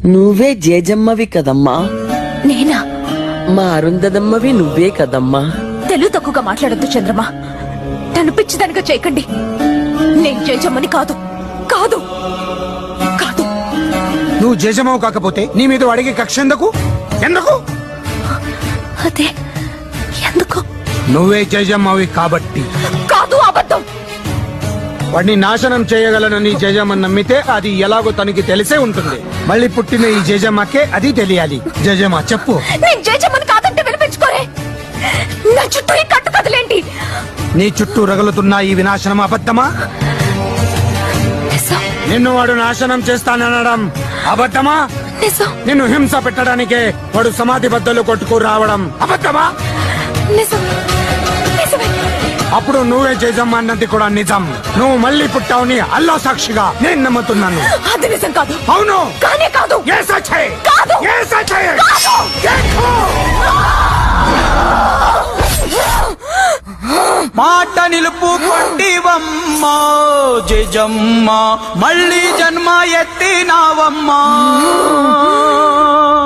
నువ్వే జేజమ్మవి కదమ్మా. నేనా? మా అరుంధదమ్మవి నువ్వే కదమ్మా. తెలుగు తక్కువగా మాట్లాడొద్దు చంద్రమా. నన్ను పిచ్చిదానిగా చేయకండి. నేను జేజమ్మని కాదు కాదు కాదు. నువ్వు జేజమ్మవు కాకపోతే నీ మీద అడిగే కక్ష ఎందుకు? అదే ఎందుకు? నువ్వే జేజమ్మవి కాబట్టి. కాదు, అబద్ధం. వాడిని నాశనం చేయగలనని జేజమ్మని నమ్మితే అది ఎలాగో తనకి తెలిసే ఉంటుంది. మళ్ళీ పుట్టిన ఈ జేజమ్మకే అది తెలియాలి. జేజమ్మ చెప్పు. నేను జేజమ్మని కాదంటే వినిపించుకోరే. నా చుట్టూ ఈ కట్టు కదలేంటి? నీ చుట్టూ రగులుతున్న ఈ వినాశనం అబద్ధమా? నిజం. నిన్ను వాడు నాశనం చేస్తాననడం అబద్ధమా? నిజం. నిన్ను హింస పెట్టడానికే వాడు సమాధి బద్దలు కొట్టుకు రావడం అబద్ధమా? నిజం. నిజమే. అప్పుడు నువ్వే జేజమ్మ అన్నది కూడా నిజం. నువ్వు మళ్ళీ పుట్టావుని అల్లా సాక్షిగా నేను నమ్ముతున్నాను. అది నిజం కాదు. అవును. కానే కాదు. ఏ సచ్చే? కాదు. ఏ సచ్చే? కాదు. మాట నిలుపుకొంటివమ్మా జేజమ్మ, మళ్ళీ జన్మ ఎత్తినావమ్మా.